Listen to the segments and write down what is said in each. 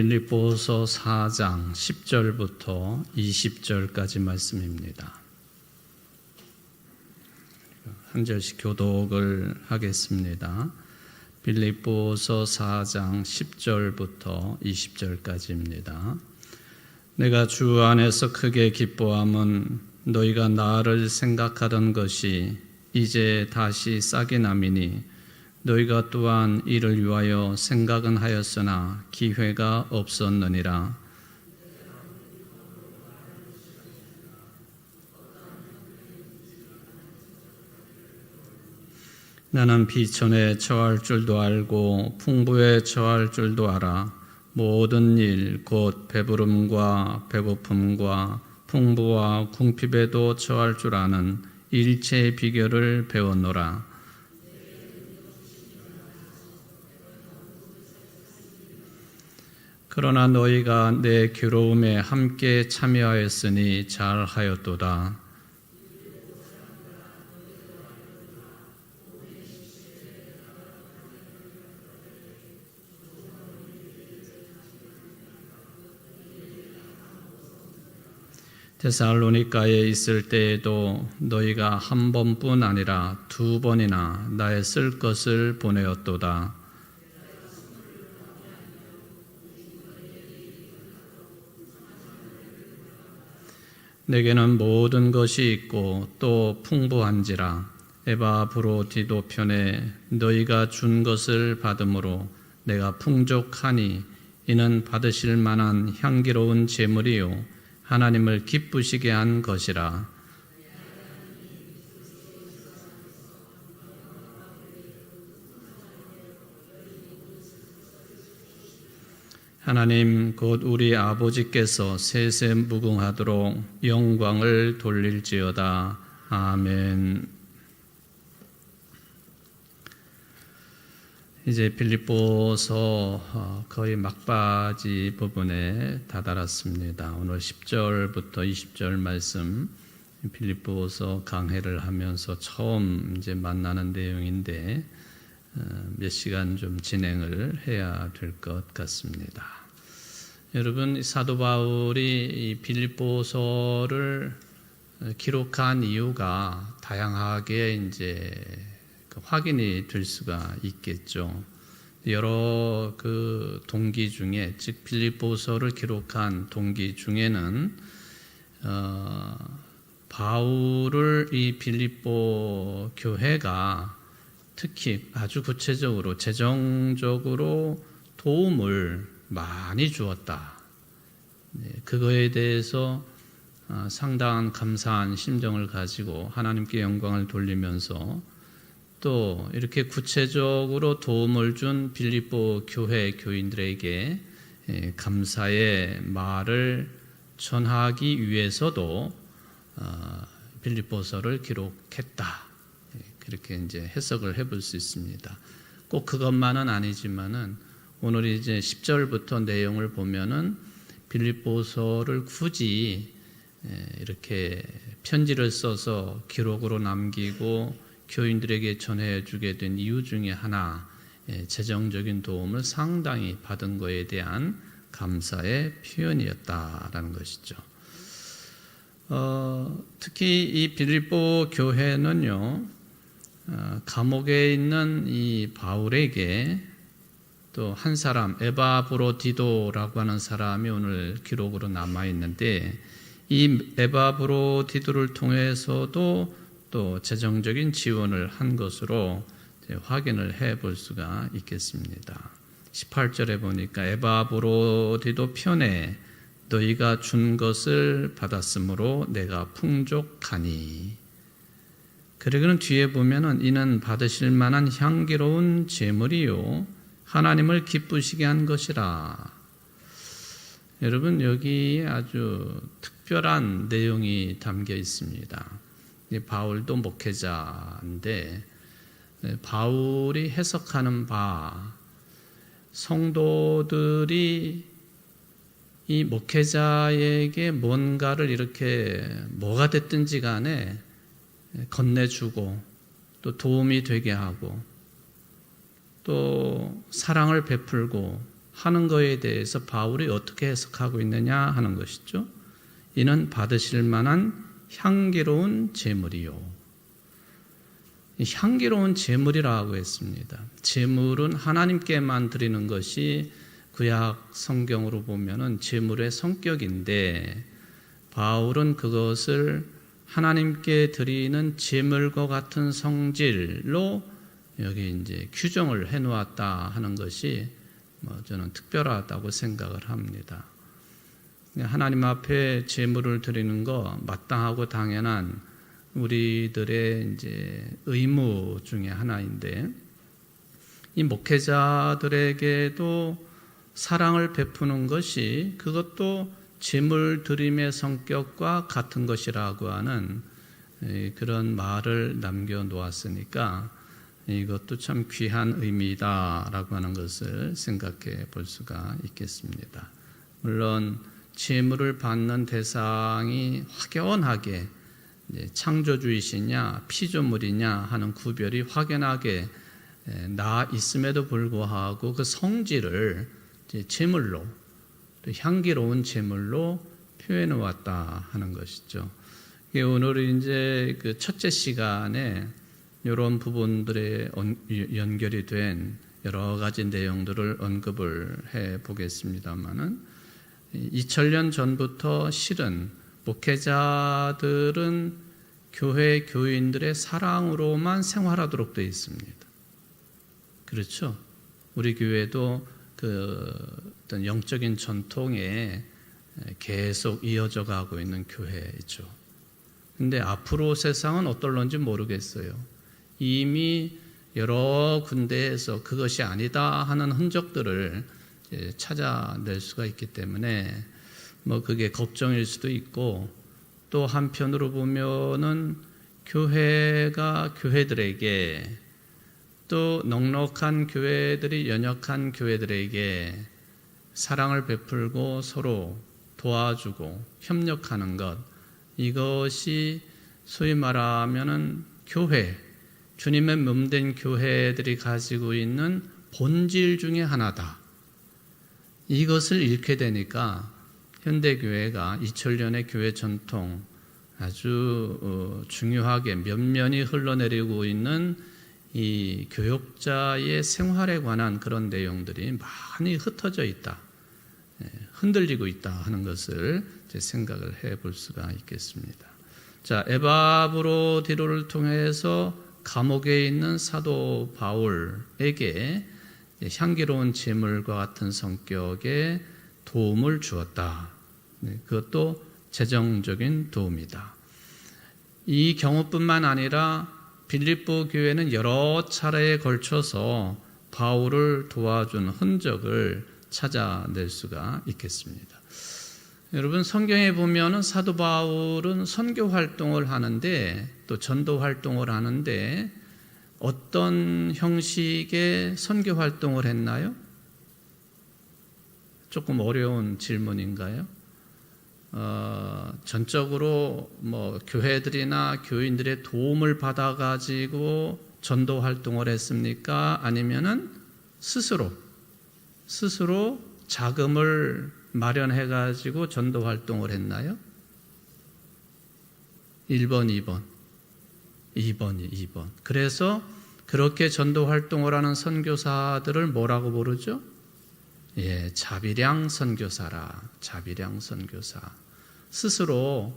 빌립보서 4장 10절부터 20절까지 말씀입니다. 한 절씩 교독을 하겠습니다. 빌립보서 4장 10절부터 20절까지입니다. 내가 주 안에서 크게 기뻐함은 너희가 나를 생각하던 것이 이제 다시 싹이 남이니 너희가 또한 이를 위하여 생각은 하였으나 기회가 없었느니라. 나는 비천에 처할 줄도 알고 풍부에 처할 줄도 알아. 모든 일 곧 배부름과 배고픔과 풍부와 궁핍에도 처할 줄 아는 일체의 비결을 배웠노라. 그러나 너희가 내 괴로움에 함께 참여하였으니 잘하였도다. 데살로니가에 있을 때에도 너희가 한 번뿐 아니라 두 번이나 나의 쓸 것을 보내었도다. 내게는 모든 것이 있고 또 풍부한지라. 에바브로디도 편에 너희가 준 것을 받음으로 내가 풍족하니 이는 받으실 만한 향기로운 제물이요 하나님을 기쁘시게 한 것이라. 하나님 곧 우리 아버지께서 세세 무궁하도록 영광을 돌릴지어다. 아멘. 이제 빌립보서 거의 막바지 부분에 다다랐습니다. 오늘 10절부터 20절 말씀, 빌립보서 강해를 하면서 처음 이제 만나는 내용인데 몇 시간 좀 진행을 해야 될 것 같습니다. 여러분, 사도 바울이 이 빌립보서를 기록한 이유가 다양하게 이제 확인이 될 수가 있겠죠. 여러 그 동기 중에, 즉 빌립보서를 기록한 동기 중에는 바울을 이 빌립보 교회가 특히 아주 구체적으로 재정적으로 도움을 많이 주었다. 그거에 대해서 상당한 감사한 심정을 가지고 하나님께 영광을 돌리면서 또 이렇게 구체적으로 도움을 준 빌립보 교회 교인들에게 감사의 말을 전하기 위해서도 빌립보서를 기록했다. 그렇게 이제 해석을 해볼 수 있습니다. 꼭 그것만은 아니지만은 오늘 이제 10절부터 내용을 보면은 빌립보서를 굳이 이렇게 편지를 써서 기록으로 남기고 교인들에게 전해주게 된 이유 중에 하나, 재정적인 도움을 상당히 받은 것에 대한 감사의 표현이었다라는 것이죠. 특히 이 빌립보 교회는요, 감옥에 있는 이 바울에게 또 한 사람, 에바브로디도라고 하는 사람이 오늘 기록으로 남아 있는데, 이 에바브로디도를 통해서도 또 재정적인 지원을 한 것으로 확인을 해 볼 수가 있겠습니다. 18절에 보니까 에바브로디도 편에 너희가 준 것을 받았으므로 내가 풍족하니. 그리고는 뒤에 보면은 이는 받으실 만한 향기로운 제물이요 하나님을 기쁘시게 한 것이라. 여러분, 여기에 아주 특별한 내용이 담겨 있습니다. 바울도 목회자인데 바울이 해석하는 바, 성도들이 이 목회자에게 뭔가를 이렇게 뭐가 됐든지 간에 건네주고 또 도움이 되게 하고 또 사랑을 베풀고 하는 것에 대해서 바울이 어떻게 해석하고 있느냐 하는 것이죠. 이는 받으실 만한 향기로운 제물이요. 향기로운 제물이라고 했습니다. 제물은 하나님께만 드리는 것이 구약 성경으로 보면은 제물의 성격인데, 바울은 그것을 하나님께 드리는 제물과 같은 성질로 여기 이제 규정을 해 놓았다 하는 것이 저는 특별하다고 생각을 합니다. 하나님 앞에 제물을 드리는 거 마땅하고 당연한 우리들의 이제 의무 중에 하나인데, 이 목회자들에게도 사랑을 베푸는 것이 그것도 제물 드림의 성격과 같은 것이라고 하는 그런 말을 남겨놓았으니까 이것도 참 귀한 의미다라고 하는 것을 생각해 볼 수가 있겠습니다. 물론 제물을 받는 대상이 확연하게 창조주이시냐 피조물이냐 하는 구별이 확연하게 나 있음에도 불구하고 그 성질을 제물로, 또 향기로운 제물로 표현해 왔다 하는 것이죠. 오늘 이제 그 첫째 시간에 이런 부분들에 연결이 된 여러 가지 내용들을 언급을 해 보겠습니다만은, 2000년 전부터 실은 목회자들은 교회 교인들의 사랑으로만 생활하도록 되어 있습니다. 그렇죠? 우리 교회도 그 어떤 영적인 전통에 계속 이어져 가고 있는 교회이죠. 근데 앞으로 세상은 어떨런지 모르겠어요. 이미 여러 군데에서 그것이 아니다 하는 흔적들을 찾아낼 수가 있기 때문에 그게 걱정일 수도 있고, 또 한편으로 보면은 교회가 교회들에게, 또 넉넉한 교회들이 연약한 교회들에게 사랑을 베풀고 서로 도와주고 협력하는 것, 이것이 소위 말하면은 교회, 주님의 몸된 교회들이 가지고 있는 본질 중에 하나다. 이것을 잃게 되니까 현대교회가 2000년의 교회 전통, 아주 중요하게 면면이 흘러내리고 있는 이 교역자의 생활에 관한 그런 내용들이 많이 흩어져 있다, 흔들리고 있다 하는 것을 생각을 해볼 수가 있겠습니다. 자, 에바브로디로를 통해서 감옥에 있는 사도 바울에게 향기로운 제물과 같은 성격의 도움을 주었다. 그것도 재정적인 도움이다. 이 경우뿐만 아니라 빌립보 교회는 여러 차례에 걸쳐서 바울을 도와준 흔적을 찾아낼 수가 있겠습니다. 여러분, 성경에 보면은 사도 바울은 선교 활동을 하는데, 또 전도 활동을 하는데 어떤 형식의 선교 활동을 했나요? 조금 어려운 질문인가요? 전적으로 교회들이나 교인들의 도움을 받아가지고 전도 활동을 했습니까? 아니면은 스스로 자금을 마련해가지고 전도 활동을 했나요? 1번, 2번. 그래서 그렇게 전도 활동을 하는 선교사들을 뭐라고 부르죠? 자비량 선교사라. 자비량 선교사. 스스로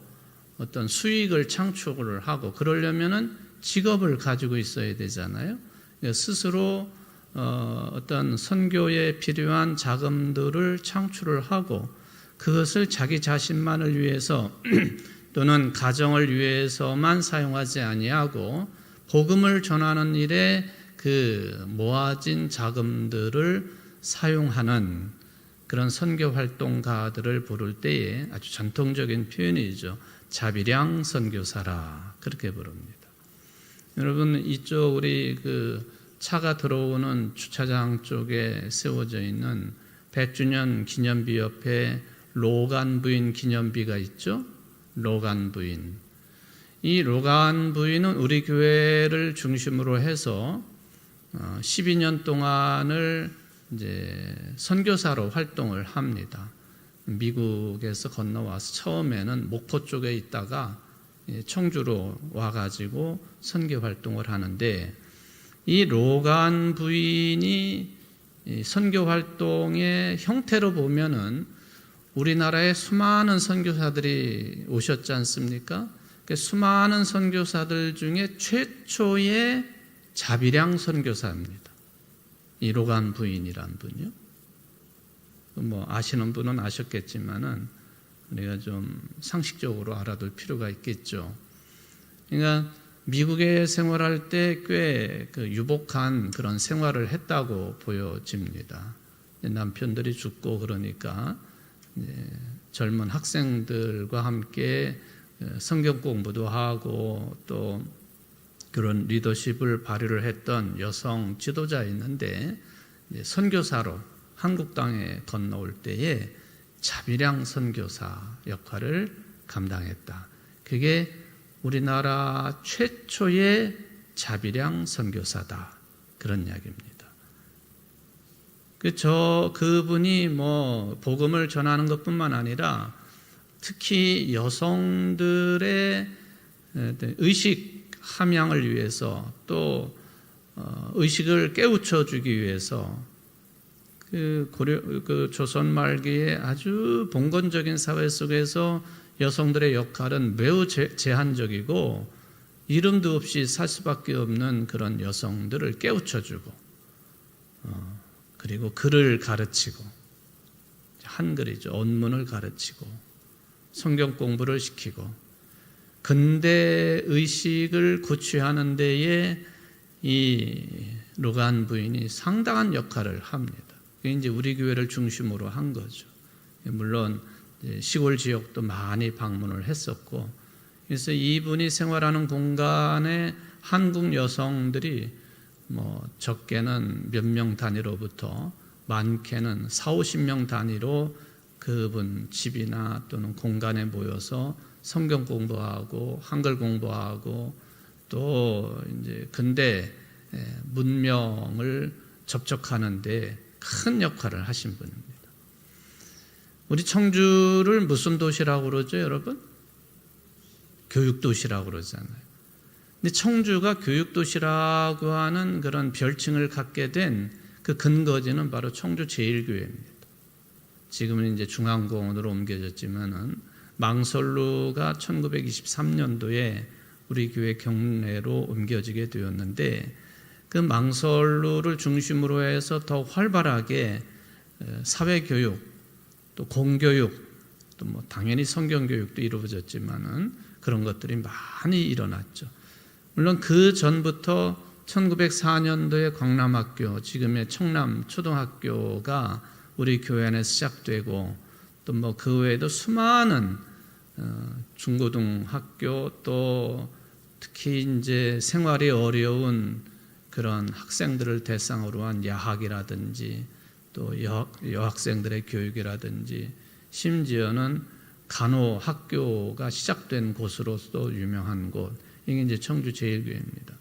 어떤 수익을 창출을 하고, 그러려면은 직업을 가지고 있어야 되잖아요. 스스로 어떤 선교에 필요한 자금들을 창출을 하고, 그것을 자기 자신만을 위해서 또는 가정을 위해서만 사용하지 아니하고 복음을 전하는 일에 그 모아진 자금들을 사용하는 그런 선교 활동가들을 부를 때에 아주 전통적인 표현이죠. 자비량 선교사라, 그렇게 부릅니다. 여러분, 이쪽 우리 그 차가 들어오는 주차장 쪽에 세워져 있는 100주년 기념비 옆에 로간 부인 기념비가 있죠. 로간 부인. 이 로간 부인은 우리 교회를 중심으로 해서 12년 동안을 이제 선교사로 활동을 합니다. 미국에서 건너와서 처음에는 목포 쪽에 있다가 청주로 와가지고 선교 활동을 하는데, 이 로간 부인이 선교 활동의 형태로 보면은 우리나라에 수많은 선교사들이 오셨지 않습니까? 그 수많은 선교사들 중에 최초의 자비량 선교사입니다. 이 로간 부인이란 분이요. 뭐 아시는 분은 아셨겠지만은 우리가 좀 상식적으로 알아둘 필요가 있겠죠. 그러니까 미국에 생활할 때 꽤 유복한 그런 생활을 했다고 보여집니다. 남편들이 죽고 그러니까 젊은 학생들과 함께 성경 공부도 하고 또 그런 리더십을 발휘를 했던 여성 지도자였는데, 선교사로 한국 땅에 건너올 때에 자비량 선교사 역할을 감당했다. 그게 우리나라 최초의 자비량 선교사다, 그런 이야기입니다. 그분이 뭐 복음을 전하는 것뿐만 아니라 특히 여성들의 의식 함양을 위해서 또 의식을 깨우쳐 주기 위해서 조선 말기에 아주 봉건적인 사회 속에서 여성들의 역할은 매우 제한적이고 이름도 없이 살 수밖에 없는 그런 여성들을 깨우쳐주고, 그리고 글을 가르치고, 한글이죠. 언문을 가르치고 성경 공부를 시키고 근대 의식을 구취하는 데에 이 로간 부인이 상당한 역할을 합니다. 그게 이제 우리 교회를 중심으로 한 거죠. 물론 시골 지역도 많이 방문을 했었고, 그래서 이분이 생활하는 공간에 한국 여성들이 뭐 적게는 몇 명 단위로부터 많게는 40-50명 단위로 그분 집이나 또는 공간에 모여서 성경 공부하고 한글 공부하고 또 이제 근대 문명을 접촉하는데 큰 역할을 하신 분입니다. 우리 청주를 무슨 도시라고 그러죠, 여러분? 교육도시라고 그러잖아요. 근데 청주가 교육도시라고 하는 그런 별칭을 갖게 된 그 근거지는 바로 청주 제일교회입니다. 지금은 이제 중앙공원으로 옮겨졌지만은 망설루가 1923년도에 우리 교회 경내로 옮겨지게 되었는데, 그 망설루를 중심으로 해서 더 활발하게 사회교육, 또 공교육, 또 뭐 당연히 성경교육도 이루어졌지만은 그런 것들이 많이 일어났죠. 물론 그 전부터 1904년도에 광남학교, 지금의 청남초등학교가 우리 교회 안에 시작되고, 또 뭐 그 외에도 수많은 중고등학교, 또 특히 이제 생활이 어려운 그런 학생들을 대상으로 한 야학이라든지 또 여학생들의 교육이라든지 심지어는 간호학교가 시작된 곳으로서 유명한 곳, 이게 이제 청주 제일교회입니다.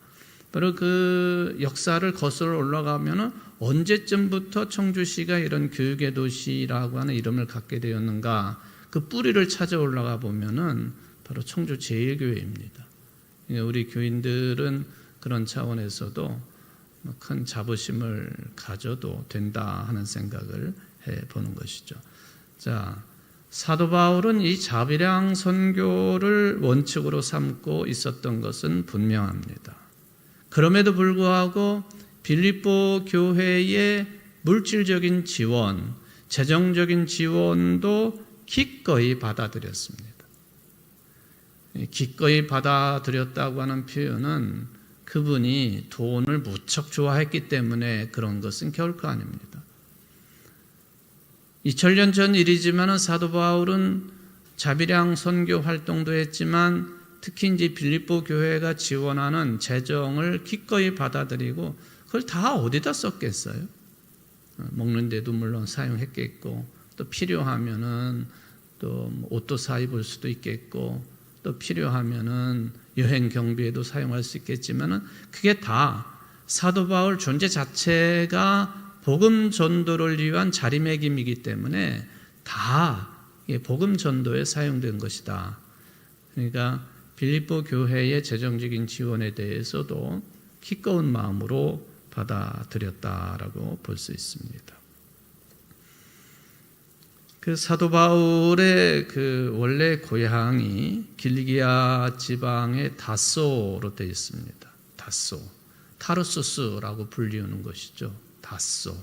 바로 그 역사를 거슬러 올라가면은 언제쯤부터 청주시가 이런 교육의 도시라고 하는 이름을 갖게 되었는가, 그 뿌리를 찾아 올라가 보면은 바로 청주 제일교회입니다. 우리 교인들은 그런 차원에서도 큰 자부심을 가져도 된다 하는 생각을 해보는 것이죠. 자, 사도 바울은 이 자비량 선교를 원칙으로 삼고 있었던 것은 분명합니다. 그럼에도 불구하고 빌립보 교회의 물질적인 지원, 재정적인 지원도 기꺼이 받아들였습니다. 기꺼이 받아들였다고 하는 표현은 그분이 돈을 무척 좋아했기 때문에 그런 것은 결코 아닙니다. 2000년 전 일이지만 사도 바울은 자비량 선교 활동도 했지만 특히 이제 빌립보 교회가 지원하는 재정을 기꺼이 받아들이고 그걸 다 어디다 썼겠어요? 먹는 데도 물론 사용했겠고, 또 필요하면은 또 옷도 사 입을 수도 있겠고, 또 필요하면은 여행 경비에도 사용할 수 있겠지만은 그게 다 사도 바울 존재 자체가 복음 전도를 위한 자리매김이기 때문에 다 복음 전도에 사용된 것이다. 그러니까 빌립보 교회의 재정적인 지원에 대해서도 기꺼운 마음으로 받아들였다라고 볼 수 있습니다. 그 사도 바울의 그 원래 고향이 길리기아 지방의 다소로 되어 있습니다. 다소, 타르수스라고 불리우는 것이죠. 다소.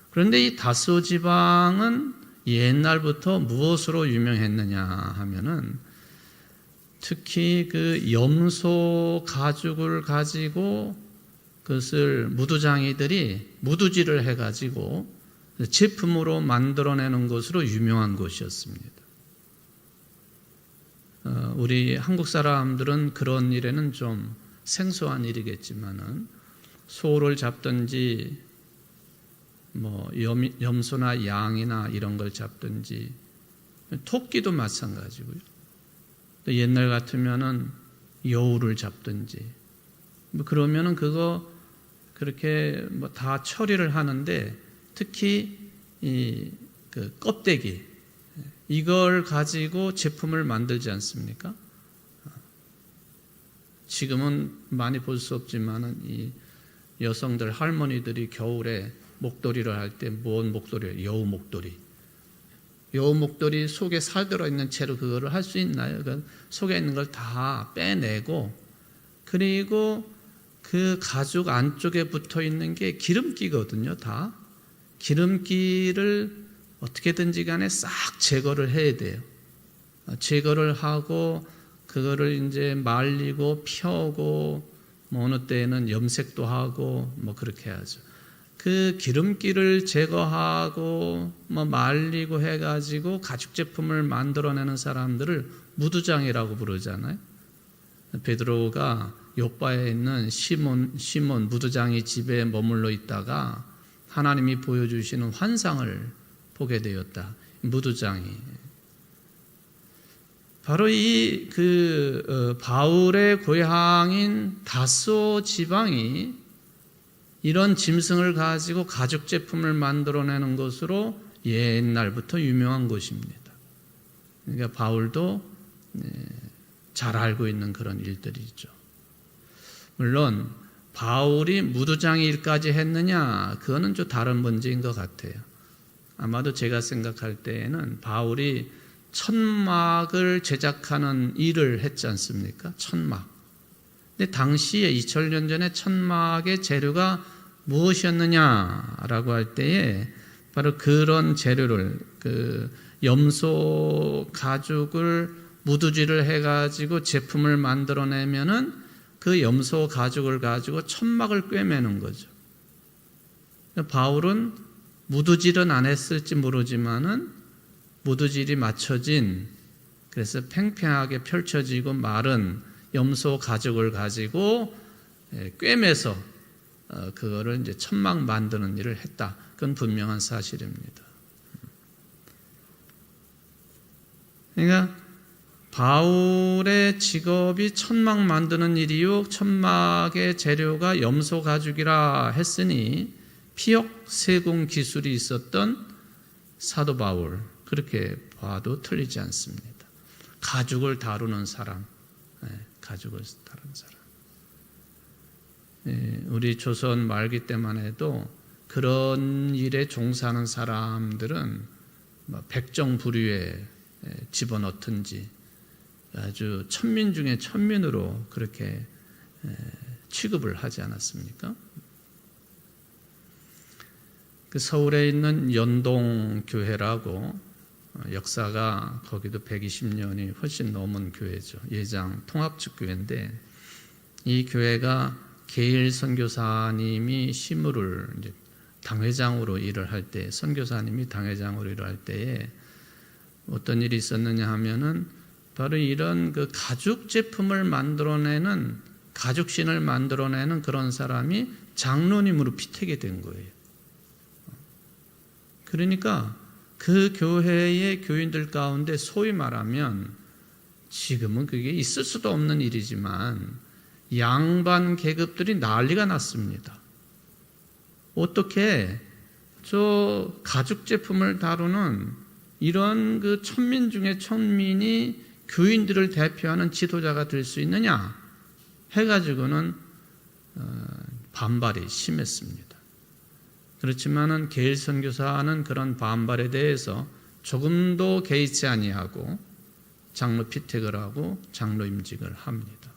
그런데 이 다소 지방은 옛날부터 무엇으로 유명했느냐 하면은 특히 그 염소 가죽을 가지고 그것을 무두장이들이 무두질을 해가지고 제품으로 만들어내는 것으로 유명한 곳이었습니다. 우리 한국 사람들은 그런 일에는 좀 생소한 일이겠지만은 소를 잡든지 뭐 염소나 양이나 이런 걸 잡든지 토끼도 마찬가지고요. 또 옛날 같으면은 여우를 잡든지 뭐 그러면은 그거 그렇게 뭐 다 처리를 하는데 특히 이 그 껍데기 이걸 가지고 제품을 만들지 않습니까? 지금은 많이 볼 수 없지만은 이 여성들 할머니들이 겨울에 목도리를 할 때 뭔 목도리예요? 여우 목도리. 여우 목도리 속에 살 들어있는 채로 그거를 할 수 있나요? 그러니까 속에 있는 걸 다 빼내고 그리고 그 가죽 안쪽에 붙어 있는 게 기름기거든요. 다 기름기를 어떻게든지 간에 싹 제거를 해야 돼요. 제거를 하고 그거를 이제 말리고 펴고 뭐 어느 때에는 염색도 하고 뭐 그렇게 하죠. 그 기름기를 제거하고 뭐 말리고 해가지고 가죽 제품을 만들어내는 사람들을 무두장이라고 부르잖아요. 베드로가 요바에 있는 시몬 무두장이 집에 머물러 있다가 하나님이 보여주시는 환상을 보게 되었다. 무두장이 바로 이 바울의 고향인 다소 지방이 이런 짐승을 가지고 가죽 제품을 만들어내는 것으로 옛날부터 유명한 곳입니다. 그러니까 바울도 잘 알고 있는 그런 일들이죠. 물론 바울이 무두장 일까지 했느냐 그거는 좀 다른 문제인 것 같아요. 아마도 제가 생각할 때에는 바울이 천막을 제작하는 일을 했지 않습니까? 천막. 근데 당시에 2000년 전에 천막의 재료가 무엇이었느냐라고 할 때에 바로 그런 재료를 그 염소 가죽을 무두질을 해가지고 제품을 만들어내면은 그 염소 가죽을 가지고 천막을 꿰매는 거죠. 바울은 무두질은 안 했을지 모르지만은 무두질이 맞춰진 그래서 팽팽하게 펼쳐지고 마른 염소 가죽을 가지고 꿰매서 그거를 이제 천막 만드는 일을 했다. 그건 분명한 사실입니다. 그러니까 바울의 직업이 천막 만드는 일이요 천막의 재료가 염소 가죽이라 했으니 피역 세공 기술이 있었던 사도 바울 그렇게 봐도 틀리지 않습니다. 가죽을 다루는 사람, 가죽을 다루는 사람. 우리 조선 말기 때만 해도 그런 일에 종사하는 사람들은 백정부류에 집어넣든지 아주 천민 중에 천민으로 그렇게 취급을 하지 않았습니까? 그 서울에 있는 연동교회라고 역사가 거기도 120년이 훨씬 넘은 교회죠. 예장 통합축교회인데 이 교회가 게일 선교사님이 시무를 이제 당회장으로 일을 할 때, 선교사님이 당회장으로 일을 할 때에 어떤 일이 있었느냐 하면은 바로 이런 그 가죽 제품을 만들어내는 가죽신을 만들어내는 그런 사람이 장로님으로 피택이 된 거예요. 그러니까 그 교회의 교인들 가운데 소위 말하면 지금은 그게 있을 수도 없는 일이지만 양반 계급들이 난리가 났습니다. 어떻게 저 가죽 제품을 다루는 이런 그 천민 중에 천민이 교인들을 대표하는 지도자가 될 수 있느냐 해가지고는 반발이 심했습니다. 그렇지만은 게일 선교사는 그런 반발에 대해서 조금도 개의치 아니하고 장로 피택을 하고 장로 임직을 합니다.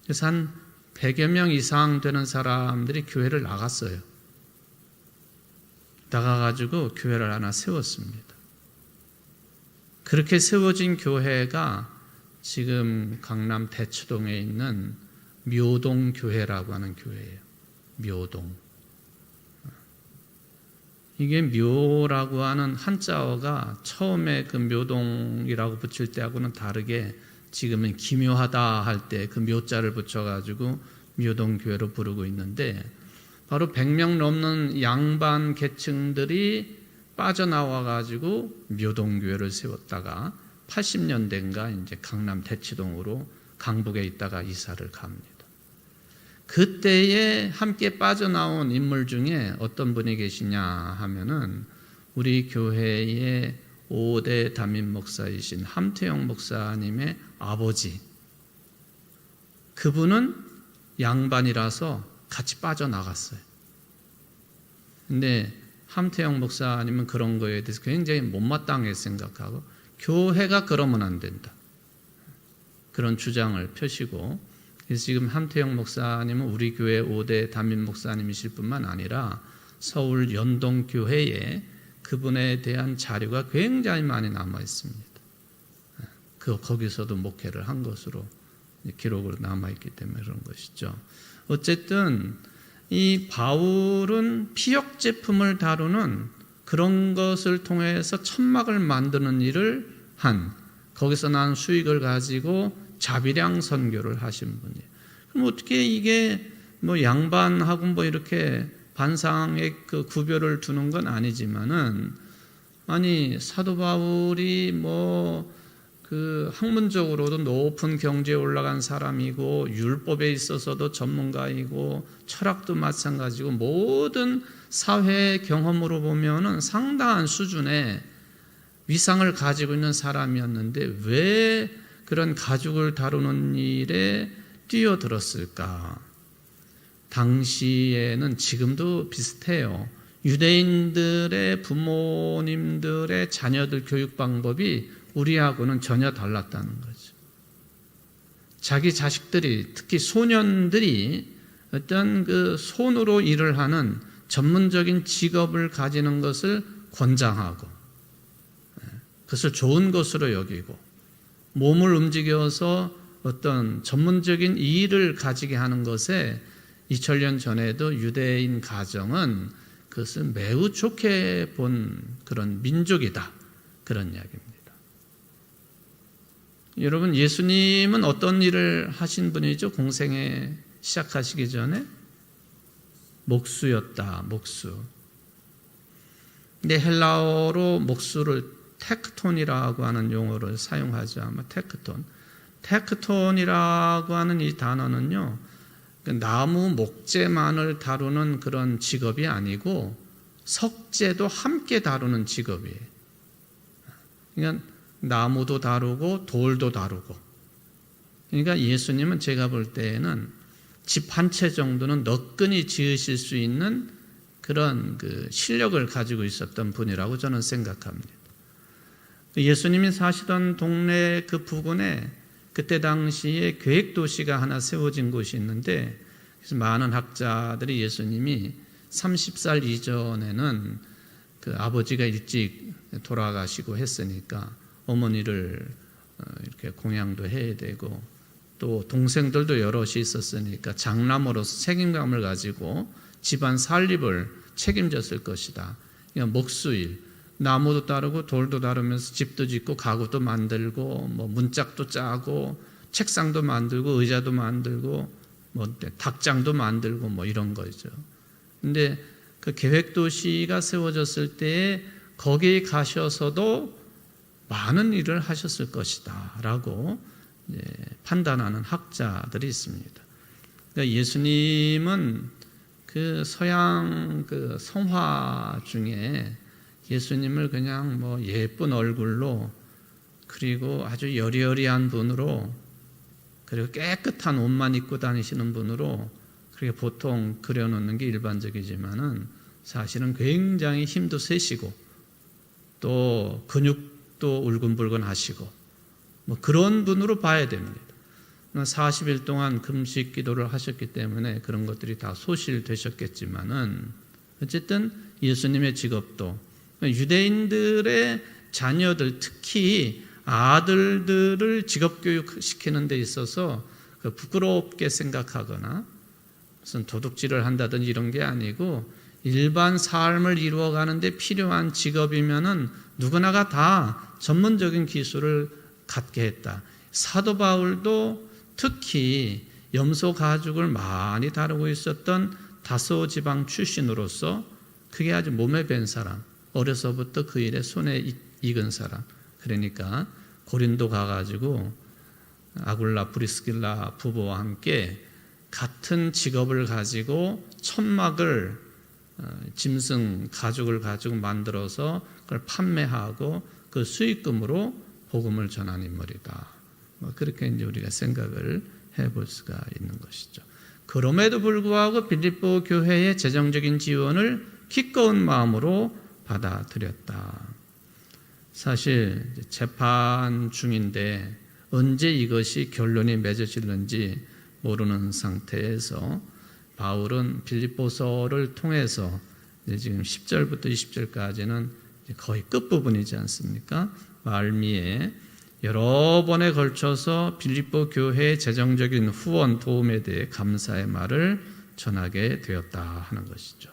그래서 한 100여 명 이상 되는 사람들이 교회를 나갔어요. 나가가지고 교회를 하나 세웠습니다. 그렇게 세워진 교회가 지금 강남 대치동에 있는 묘동교회라고 하는 교회예요. 묘동. 이게 묘라고 하는 한자어가 처음에 그 묘동이라고 붙일 때하고는 다르게 지금은 기묘하다 할 때 그 묘자를 붙여가지고 묘동교회로 부르고 있는데 바로 100명 넘는 양반 계층들이 빠져나와가지고 묘동교회를 세웠다가 80년대인가 이제 강남 대치동으로 강북에 있다가 이사를 갑니다. 그때에 함께 빠져나온 인물 중에 어떤 분이 계시냐 하면은 우리 교회의 5대 담임 목사이신 함태영 목사님의 아버지. 그분은 양반이라서 같이 빠져나갔어요. 근데 함태영 목사님은 그런 거에 대해서 굉장히 못마땅하게 생각하고 교회가 그러면 안 된다. 그런 주장을 펴시고 그래서 지금 함태영 목사님은 우리 교회 5대 담임 목사님이실 뿐만 아니라 서울 연동교회에 그분에 대한 자료가 굉장히 많이 남아 있습니다. 거기서도 목회를 한 것으로 기록으로 남아 있기 때문에 그런 것이죠. 어쨌든 이 바울은 피역 제품을 다루는 그런 것을 통해서 천막을 만드는 일을 한 거기서 난 수익을 가지고 자비량 선교를 하신 분이에요. 그럼 어떻게 이게 뭐 양반하고 뭐 이렇게 반상의 그 구별을 두는 건 아니지만은 아니 사도 바울이 뭐 그 학문적으로도 높은 경지에 올라간 사람이고 율법에 있어서도 전문가이고 철학도 마찬가지고 모든 사회 경험으로 보면은 상당한 수준의 위상을 가지고 있는 사람이었는데 왜 그런 가죽을 다루는 일에 뛰어들었을까? 당시에는 지금도 비슷해요. 유대인들의 부모님들의 자녀들 교육 방법이 우리하고는 전혀 달랐다는 거죠. 자기 자식들이 특히 소년들이 어떤 그 손으로 일을 하는 전문적인 직업을 가지는 것을 권장하고 그것을 좋은 것으로 여기고 몸을 움직여서 어떤 전문적인 일을 가지게 하는 것에 2000년 전에도 유대인 가정은 그것을 매우 좋게 본 그런 민족이다. 그런 이야기입니다. 여러분 예수님은 어떤 일을 하신 분이죠? 공생에 시작하시기 전에 목수였다. 목수. 근데 헬라어로 목수를 테크톤이라고 하는 용어를 사용하죠. 아마 테크톤. 테크톤이라고 하는 이 단어는요. 나무 목재만을 다루는 그런 직업이 아니고 석재도 함께 다루는 직업이에요. 그러니까 나무도 다루고 돌도 다루고. 그러니까 예수님은 제가 볼 때에는 집 한 채 정도는 너끈히 지으실 수 있는 그런 그 실력을 가지고 있었던 분이라고 저는 생각합니다. 예수님이 사시던 동네 그 부근에 그때 당시에 계획도시가 하나 세워진 곳이 있는데 그래서 많은 학자들이 예수님이 30살 이전에는 그 아버지가 일찍 돌아가시고 했으니까 어머니를 이렇게 공양도 해야 되고 또 동생들도 여럿이 있었으니까 장남으로서 책임감을 가지고 집안 살림을 책임졌을 것이다. 그러니까 목수일, 나무도 다루고 돌도 다루면서 집도 짓고 가구도 만들고 뭐 문짝도 짜고 책상도 만들고 의자도 만들고 뭐 닭장도 만들고 뭐 이런 거죠. 근데 그 계획도시가 세워졌을 때에 거기에 가셔서도 많은 일을 하셨을 것이다 라고 판단하는 학자들이 있습니다. 그러니까 예수님은 그 서양 그 성화 중에 예수님을 그냥 뭐 예쁜 얼굴로, 그리고 아주 여리여리한 분으로, 그리고 깨끗한 옷만 입고 다니시는 분으로 그렇게 보통 그려놓는 게 일반적이지만은 사실은 굉장히 힘도 세시고 또 근육도 울근불근 하시고 뭐 그런 분으로 봐야 됩니다. 40일 동안 금식 기도를 하셨기 때문에 그런 것들이 다 소실되셨겠지만은 어쨌든 예수님의 직업도, 유대인들의 자녀들, 특히 아들들을 직업교육시키는 데 있어서 부끄럽게 생각하거나 무슨 도둑질을 한다든지 이런 게 아니고 일반 삶을 이루어가는데 필요한 직업이면은 누구나가 다 전문적인 기술을 갖게 했다. 사도 바울도 특히 염소 가죽을 많이 다루고 있었던 다소 지방 출신으로서 그게 아주 몸에 밴 사람, 어려서부터 그 일에 손에 익은 사람. 그러니까 고린도 가가지고 아굴라 브리스길라 부부와 함께 같은 직업을 가지고 천막을, 짐승 가죽을 가지고 만들어서 그걸 판매하고 그 수익금으로 복음을 전한 인물이다. 그렇게 이제 우리가 생각을 해볼 수가 있는 것이죠. 그럼에도 불구하고 빌립보 교회의 재정적인 지원을 기꺼운 마음으로 받아들였다. 사실 재판 중인데 언제 이것이 결론이 맺어질는지 모르는 상태에서 바울은 빌립보서를 통해서 이제 지금 10절부터 20절까지는 거의 끝부분이지 않습니까? 말미에 여러 번에 걸쳐서 빌립보 교회의 재정적인 후원 도움에 대해 감사의 말을 전하게 되었다 하는 것이죠.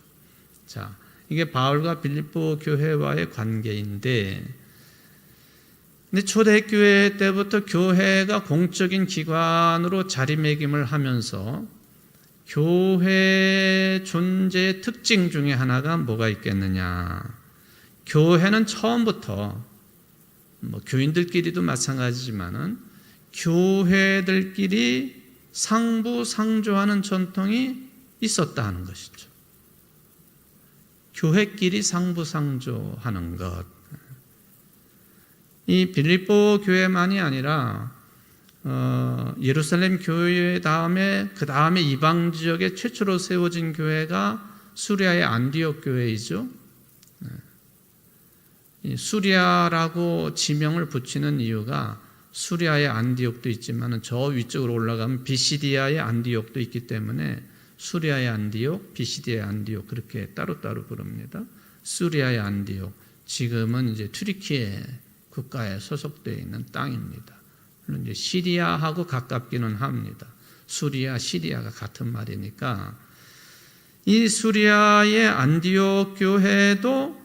자, 이게 바울과 빌립보 교회와의 관계인데, 근데 초대교회 때부터 교회가 공적인 기관으로 자리매김을 하면서 교회 존재의 특징 중에 하나가 뭐가 있겠느냐? 교회는 처음부터 교인들끼리도 마찬가지지만은 교회들끼리 상부상조하는 전통이 있었다 하는 것이죠. 교회끼리 상부상조하는 것. 이 빌립보 교회만이 아니라 예루살렘 교회 다음에 그 다음에 이방 지역에 최초로 세워진 교회가 수리아의 안디옥 교회이죠. 수리아라고 지명을 붙이는 이유가 수리아의 안디옥도 있지만 저 위쪽으로 올라가면 비시디아의 안디옥도 있기 때문에 수리아의 안디옥, 비시디아의 안디옥 그렇게 따로따로 부릅니다. 수리아의 안디옥, 지금은 이제 튀르키예 국가에 소속되어 있는 땅입니다. 물론 이제 시리아하고 가깝기는 합니다. 수리아, 시리아가 같은 말이니까 이 수리아의 안디옥 교회도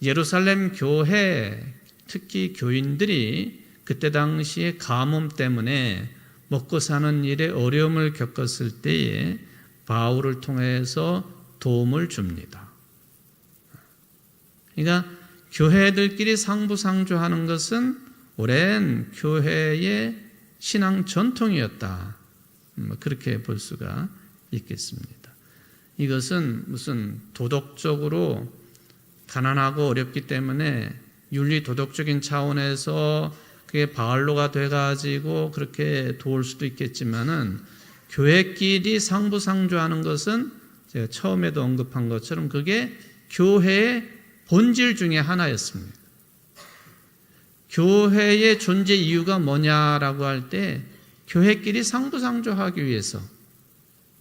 예루살렘 교회, 특히 교인들이 그때 당시에 가뭄 때문에 먹고 사는 일에 어려움을 겪었을 때에 바울을 통해서 도움을 줍니다. 그러니까 교회들끼리 상부상조하는 것은 오랜 교회의 신앙 전통이었다. 그렇게 볼 수가 있겠습니다. 이것은 무슨 도덕적으로 가난하고 어렵기 때문에 윤리 도덕적인 차원에서 그게 바알로가 돼가지고 그렇게 도울 수도 있겠지만은 교회끼리 상부상조하는 것은 제가 처음에도 언급한 것처럼 그게 교회의 본질 중에 하나였습니다. 교회의 존재 이유가 뭐냐라고 할 때 교회끼리 상부상조하기 위해서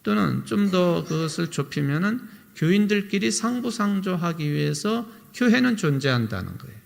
또는 좀 더 그것을 좁히면은 교인들끼리 상부상조하기 위해서 교회는 존재한다는 거예요.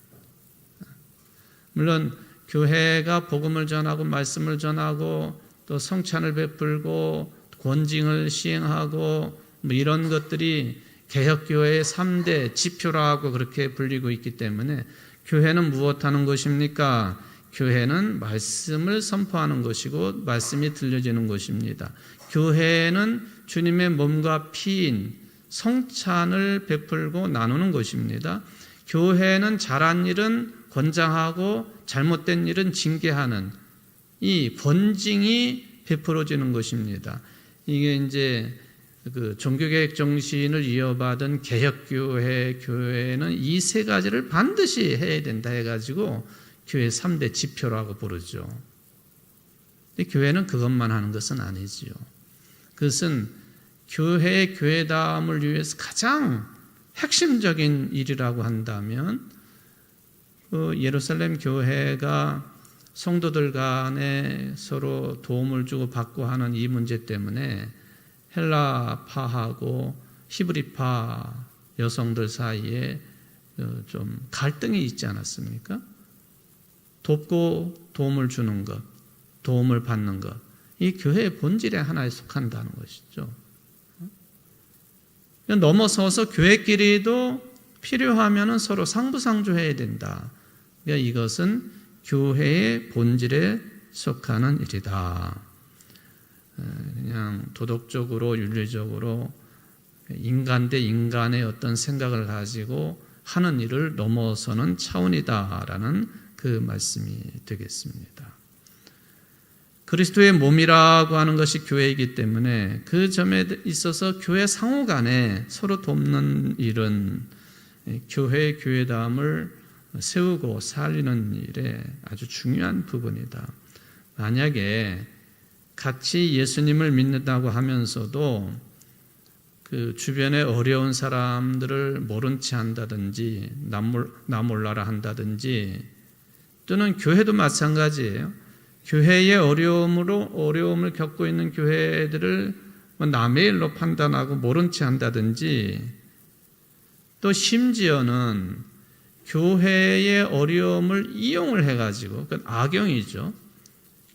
물론 교회가 복음을 전하고 말씀을 전하고 또 성찬을 베풀고 권징을 시행하고 뭐 이런 것들이 개혁교회의 3대 지표라고 그렇게 불리고 있기 때문에 교회는 무엇하는 것입니까? 교회는 말씀을 선포하는 것이고 말씀이 들려지는 것입니다. 교회는 주님의 몸과 피인 성찬을 베풀고 나누는 것입니다. 교회는 잘한 일은 권장하고 잘못된 일은 징계하는 이 권징이 베풀어지는 것입니다. 이게 이제 그 종교개혁 정신을 이어받은 개혁교회는 이 세 가지를 반드시 해야 된다 해가지고 교회 3대 지표라고 부르죠. 근데 교회는 그것만 하는 것은 아니지요. 그것은 교회의 교회다움을 위해서 가장 핵심적인 일이라고 한다면 예루살렘 교회가 성도들 간에 서로 도움을 주고 받고 하는 이 문제 때문에 헬라파하고 히브리파 여성들 사이에 좀 갈등이 있지 않았습니까? 돕고 도움을 주는 것, 도움을 받는 것, 이 교회의 본질의 하나에 속한다는 것이죠. 넘어서서 교회끼리도 필요하면 서로 상부상조해야 된다. 그러니까 이것은 교회의 본질에 속하는 일이다. 그냥 도덕적으로 윤리적으로 인간 대 인간의 어떤 생각을 가지고 하는 일을 넘어서는 차원이다라는 그 말씀이 되겠습니다. 그리스도의 몸이라고 하는 것이 교회이기 때문에 그 점에 있어서 교회 상호 간에 서로 돕는 일은 교회의 교회다움을 세우고 살리는 일에 아주 중요한 부분이다. 만약에 같이 예수님을 믿는다고 하면서도 그 주변에 어려운 사람들을 모른 채 한다든지 나 몰라라 한다든지 또는 교회도 마찬가지예요. 교회의 어려움을 겪고 있는 교회들을 남의 일로 판단하고 모른 채 한다든지 또 심지어는 교회의 어려움을 이용을 해가지고 그건 악용이죠.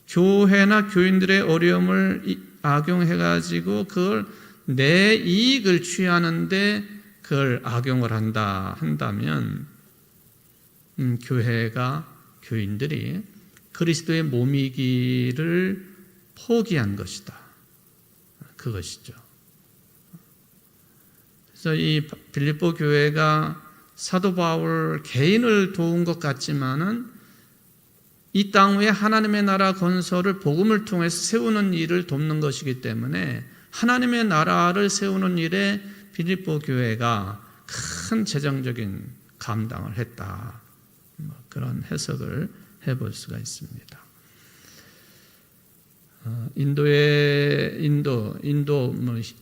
교회나 교인들의 어려움을 악용해가지고 그걸 내 이익을 취하는데 그걸 악용을 한다면 교회가 교인들이 그리스도의 몸이기를 포기한 것이다. 그것이죠. 그래서 이 빌립보 교회가 사도 바울 개인을 도운 것 같지만은 이 땅 위에 하나님의 나라 건설을 복음을 통해서 세우는 일을 돕는 것이기 때문에 하나님의 나라를 세우는 일에 빌립보 교회가 큰 재정적인 감당을 했다. 그런 해석을 해볼 수가 있습니다. 인도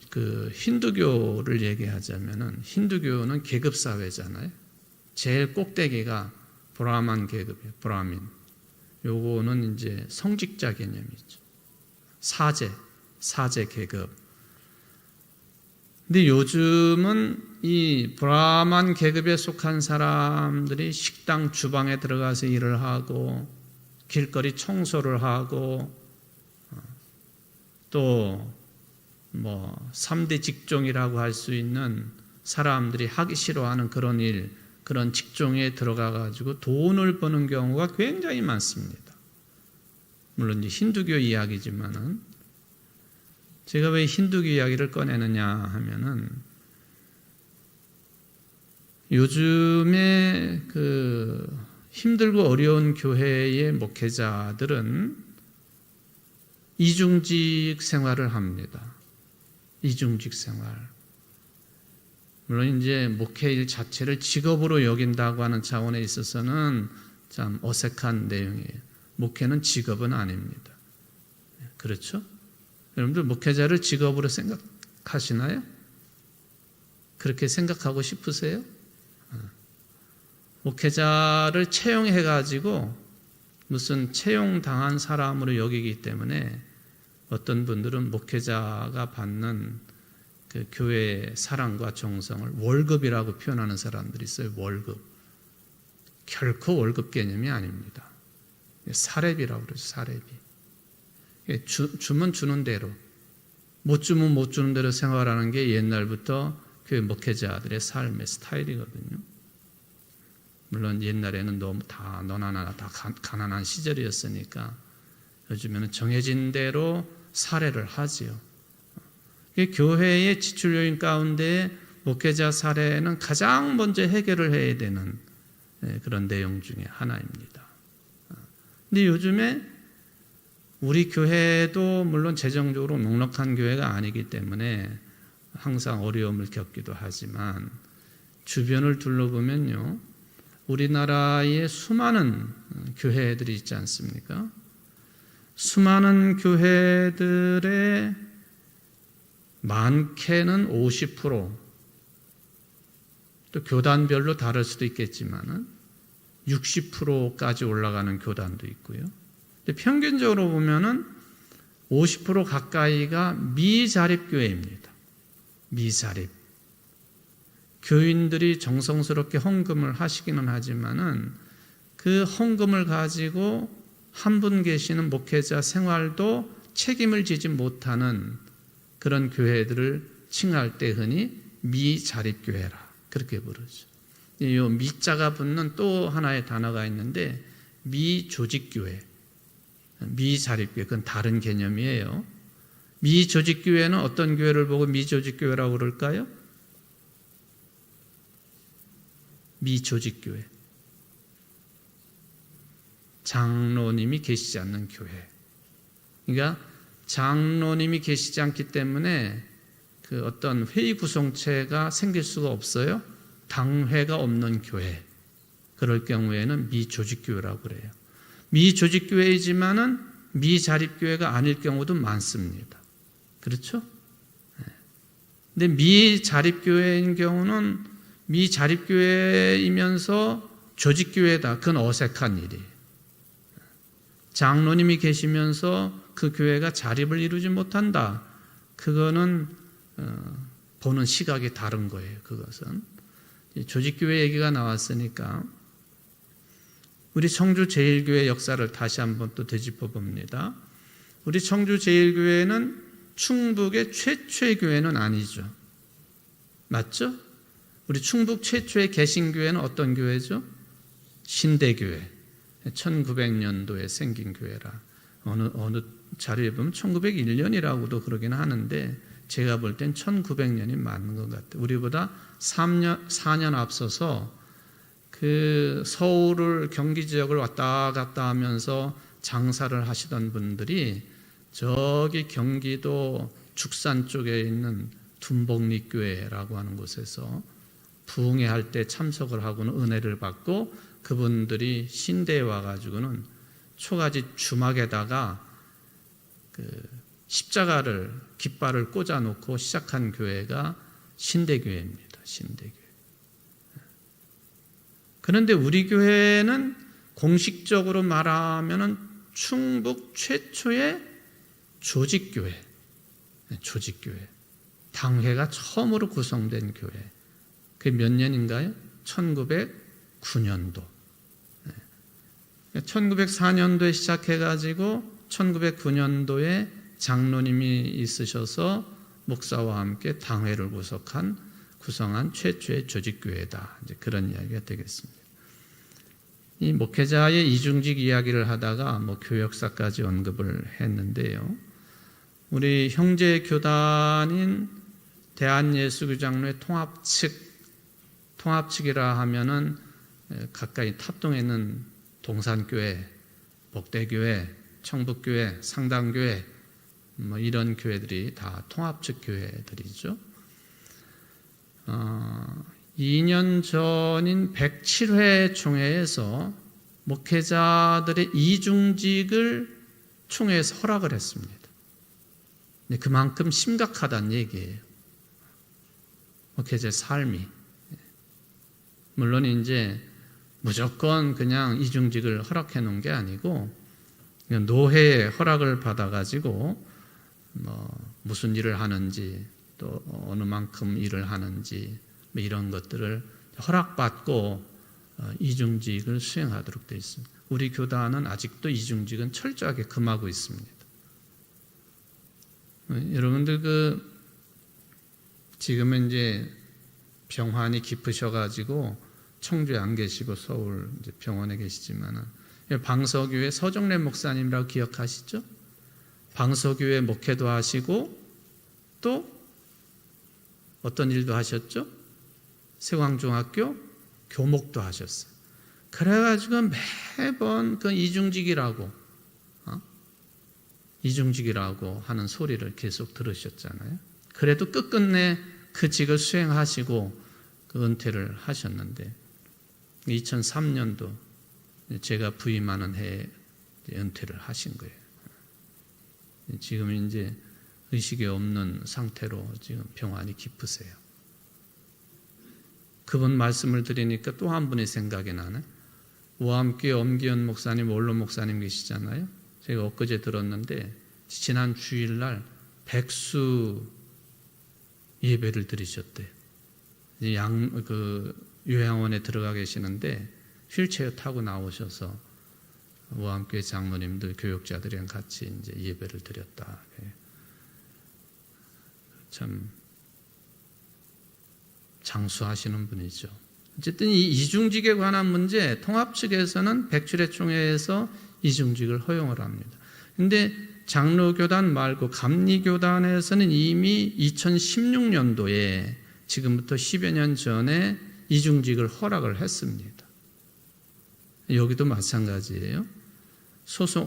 그 힌두교를 얘기하자면은 힌두교는 계급 사회잖아요. 제일 꼭대기가 브라만 계급이에요. 브라민. 요거는 이제 성직자 개념이죠. 사제 계급. 근데 요즘은 이 브라만 계급에 속한 사람들이 식당 주방에 들어가서 일을 하고 길거리 청소를 하고 또 3대 직종이라고 할 수 있는 사람들이 하기 싫어하는 그런 일, 그런 직종에 들어가 가지고 돈을 버는 경우가 굉장히 많습니다. 물론 이제 힌두교 이야기지만은 제가 왜 힌두교 이야기를 꺼내느냐 하면은 요즘에 그 힘들고 어려운 교회의 목회자들은 이중직 생활을 합니다. 이중직 생활. 물론 이제 목회일 자체를 직업으로 여긴다고 하는 차원에 있어서는 참 어색한 내용이에요. 목회는 직업은 아닙니다. 그렇죠? 여러분들 목회자를 직업으로 생각하시나요? 그렇게 생각하고 싶으세요? 목회자를 채용해가지고 무슨 채용당한 사람으로 여기기 때문에 어떤 분들은 목회자가 받는 그 교회의 사랑과 정성을 월급이라고 표현하는 사람들이 있어요. 월급. 결코 월급 개념이 아닙니다. 사례비라고 그러죠. 사례비. 주면 주는 대로, 못 주면 못 주는 대로 생활하는 게 옛날부터 교회 목회자들의 삶의 스타일이거든요. 물론 옛날에는 너무 다 너나 나나 다 가난한 시절이었으니까 요즘에는 정해진 대로 사례를 하지요. 교회의 지출 요인 가운데 목회자 사례는 가장 먼저 해결을 해야 되는 그런 내용 중에 하나입니다. 근데 요즘에 우리 교회도 물론 재정적으로 넉넉한 교회가 아니기 때문에 항상 어려움을 겪기도 하지만 주변을 둘러보면요, 우리나라에 수많은 교회들이 있지 않습니까? 수많은 교회들의 많게는 50%, 또 교단별로 다를 수도 있겠지만은 60%까지 올라가는 교단도 있고요. 근데 평균적으로 보면은 50% 가까이가 미자립교회입니다. 미자립. 교인들이 정성스럽게 헌금을 하시기는 하지만은 그 헌금을 가지고 한 분 계시는 목회자 생활도 책임을 지지 못하는 그런 교회들을 칭할 때 흔히 미자립교회라 그렇게 부르죠. 이 미자가 붙는 또 하나의 단어가 있는데 미조직교회, 미자립교회, 그건 다른 개념이에요. 미조직교회는 어떤 교회를 보고 미조직교회라고 그럴까요? 미조직교회, 장로님이 계시지 않는 교회. 그러니까 장로님이 계시지 않기 때문에 그 어떤 회의 구성체가 생길 수가 없어요. 당회가 없는 교회. 그럴 경우에는 미조직교회라고 그래요. 미조직교회이지만은 미자립교회가 아닐 경우도 많습니다. 그렇죠? 근데 미자립교회인 경우는 미자립교회이면서 조직교회다. 그건 어색한 일이에요. 장로님이 계시면서 그 교회가 자립을 이루지 못한다. 그거는 보는 시각이 다른 거예요. 그것은 조직교회 얘기가 나왔으니까 우리 청주제일교회 역사를 다시 한번 또 되짚어 봅니다. 우리 청주제일교회는 충북의 최초의 교회는 아니죠. 맞죠? 우리 충북 최초의 개신교회는 어떤 교회죠? 신대교회. 1900년도에 생긴 교회라. 어느 자료에 보면 1901년이라고도 그러긴 하는데 제가 볼 땐 1900년이 맞는 것 같아요. 우리보다 4년 앞서서 그 서울을 경기 지역을 왔다 갔다 하면서 장사를 하시던 분들이 저기 경기도 죽산 쪽에 있는 둔복리교회라고 하는 곳에서 부흥회 때 참석을 하고는 은혜를 받고 그분들이 신대에 와가지고는 초가지 주막에다가 그 십자가를 깃발을 꽂아놓고 시작한 교회가 신대교회입니다. 신대교회. 그런데 우리 교회는 공식적으로 말하면은 충북 최초의 조직교회, 조직교회. 당회가 처음으로 구성된 교회. 그게 몇 년인가요? 1909년도. 1904년도에 시작해가지고 1909년도에 장로님이 있으셔서 목사와 함께 당회를 구성한 최초의 조직교회다. 이제 그런 이야기가 되겠습니다. 이 목회자의 이중직 이야기를 하다가 교역사까지 언급을 했는데요. 우리 형제 교단인 대한예수교장로의 통합측이라 하면은 가까이 탑동에 있는 동산교회, 복대교회, 청북교회, 상당교회 이런 교회들이 다 통합측 교회들이죠. 2년 전인 107회 총회에서 목회자들의 이중직을 총회에서 허락을 했습니다. 그만큼 심각하다는 얘기예요. 목회자의 삶이. 물론 이제 무조건 그냥 이중직을 허락해 놓은 게 아니고 노회의 허락을 받아가지고 무슨 일을 하는지 또 어느 만큼 일을 하는지 이런 것들을 허락받고 이중직을 수행하도록 되어 있습니다. 우리 교단은 아직도 이중직은 철저하게 금하고 있습니다. 여러분들 지금은 이제 병환이 깊으셔가지고 청주에 안 계시고 서울 이제 병원에 계시지만은 방서교회 서정래 목사님이라고 기억하시죠? 방서교회 목회도 하시고 또 어떤 일도 하셨죠? 세광중학교 교목도 하셨어요. 그래가지고 매번 그 이중직이라고 하는 소리를 계속 들으셨잖아요. 그래도 끝끝내 그 직을 수행하시고 그 은퇴를 하셨는데 2003년도 제가 부임하는 해에 은퇴를 하신 거예요. 지금 이제 의식이 없는 상태로 지금 병환이 깊으세요. 그분 말씀을 드리니까 또 한 분이 생각이 나네. 오함교회 엄기현 목사님, 원로 목사님 계시잖아요. 제가 엊그제 들었는데 지난 주일날 백수 예배를 드리셨대요. 요양원에 들어가 계시는데 휠체어 타고 나오셔서 오함교회 장로님들, 교육자들이랑 같이 이제 예배를 드렸다. 참 장수하시는 분이죠. 어쨌든 이 이중직에 관한 문제, 통합 측에서는 백주례 총회에서 이중직을 허용을 합니다. 그런데 장로교단 말고 감리교단에서는 이미 2016년도에 지금부터 10여 년 전에 이중직을 허락을 했습니다. 여기도 마찬가지예요.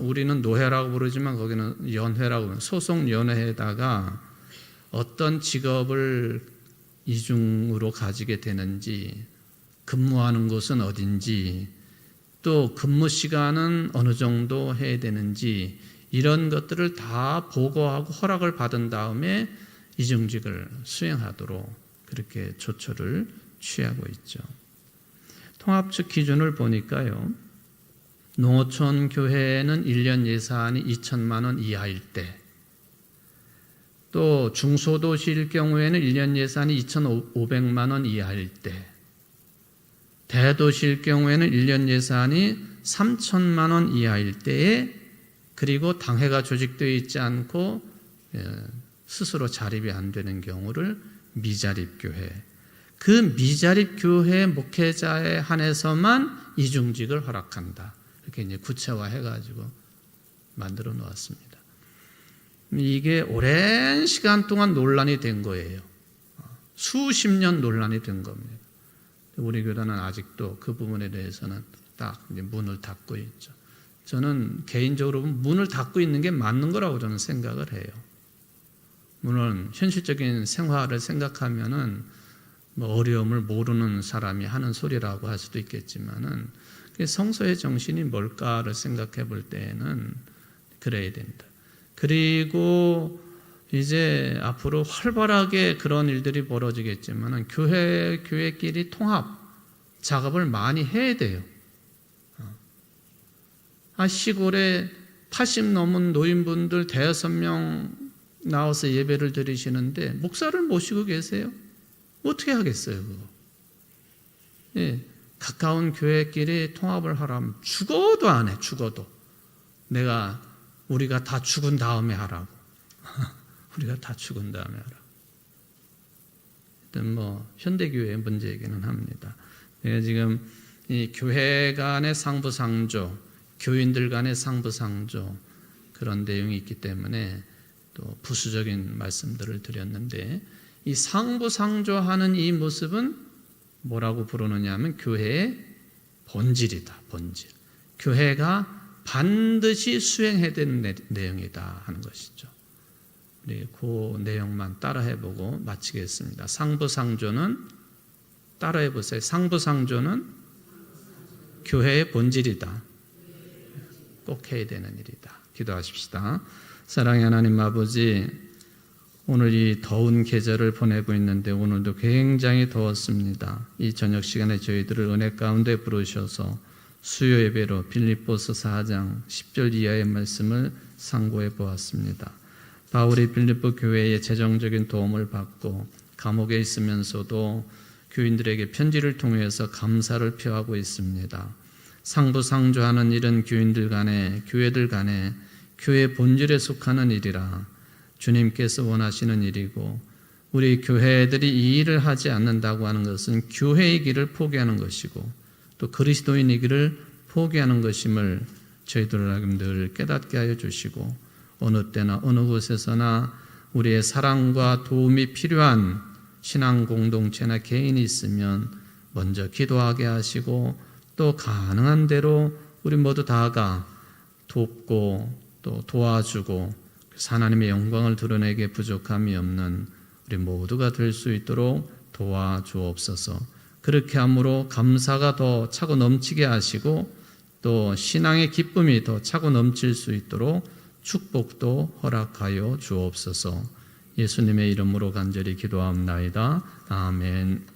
우리는 노회라고 부르지만 거기는 연회라고 부르는 소속연회에다가 어떤 직업을 이중으로 가지게 되는지, 근무하는 곳은 어딘지, 또 근무 시간은 어느 정도 해야 되는지 이런 것들을 다 보고하고 허락을 받은 다음에 이중직을 수행하도록 그렇게 조처를 취하고 있죠. 통합 측 기준을 보니까요. 농어촌 교회는 1년 예산이 2천만 원 이하일 때, 또 중소도시일 경우에는 1년 예산이 2,500만 원 이하일 때, 대도시일 경우에는 1년 예산이 3천만 원 이하일 때에, 그리고 당회가 조직되어 있지 않고 스스로 자립이 안 되는 경우를 미자립교회, 그 미자립교회 목회자에 한해서만 이중직을 허락한다. 이렇게 이제 구체화해가지고 만들어 놓았습니다. 이게 오랜 시간 동안 논란이 된 거예요. 수십 년 논란이 된 겁니다. 우리 교단은 아직도 그 부분에 대해서는 딱 이제 문을 닫고 있죠. 저는 개인적으로 문을 닫고 있는 게 맞는 거라고 저는 생각을 해요. 물론 현실적인 생활을 생각하면은 뭐 어려움을 모르는 사람이 하는 소리라고 할 수도 있겠지만은 성서의 정신이 뭘까를 생각해 볼 때에는 그래야 된다. 그리고 이제 앞으로 활발하게 그런 일들이 벌어지겠지만은 교회끼리 통합 작업을 많이 해야 돼요. 시골에 80 넘은 노인분들 5명 나와서 예배를 드리시는데 목사를 모시고 계세요? 어떻게 하겠어요, 그거? 예, 가까운 교회끼리 통합을 하라면 죽어도 안 해, 죽어도. 우리가 다 죽은 다음에 하라고. 우리가 다 죽은 다음에 하라고. 일단 현대교회의 문제이기는 합니다. 지금 이 교회 간의 상부상조, 교인들 간의 상부상조, 그런 내용이 있기 때문에 또 부수적인 말씀들을 드렸는데, 이 상부상조하는 이 모습은 뭐라고 부르느냐 하면 교회의 본질이다. 본질. 교회가 반드시 수행해야 되는 내용이다 하는 것이죠. 우리 그 내용만 따라해보고 마치겠습니다. 상부상조는 따라해보세요. 상부상조는 교회의 본질이다. 꼭 해야 되는 일이다. 기도하십시다. 사랑의 하나님 아버지, 오늘 이 더운 계절을 보내고 있는데 오늘도 굉장히 더웠습니다. 이 저녁 시간에 저희들을 은혜 가운데 부르셔서 수요 예배로 빌립보서 4장 10절 이하의 말씀을 상고해 보았습니다. 바울이 빌립보 교회의 재정적인 도움을 받고 감옥에 있으면서도 교인들에게 편지를 통해서 감사를 표하고 있습니다. 상부상조하는 일은 교인들 간에, 교회들 간에 교회 본질에 속하는 일이라 주님께서 원하시는 일이고, 우리 교회들이 이 일을 하지 않는다고 하는 것은 교회의 길을 포기하는 것이고 또 그리스도인의 길을 포기하는 것임을 저희들 늘 깨닫게 하여 주시고, 어느 때나 어느 곳에서나 우리의 사랑과 도움이 필요한 신앙 공동체나 개인이 있으면 먼저 기도하게 하시고, 또 가능한 대로 우리 모두 다가 돕고 또 도와주고 하나님의 영광을 드러내게 부족함이 없는 우리 모두가 될 수 있도록 도와주옵소서. 그렇게 함으로 감사가 더 차고 넘치게 하시고 또 신앙의 기쁨이 더 차고 넘칠 수 있도록 축복도 허락하여 주옵소서. 예수님의 이름으로 간절히 기도합나이다. 아멘.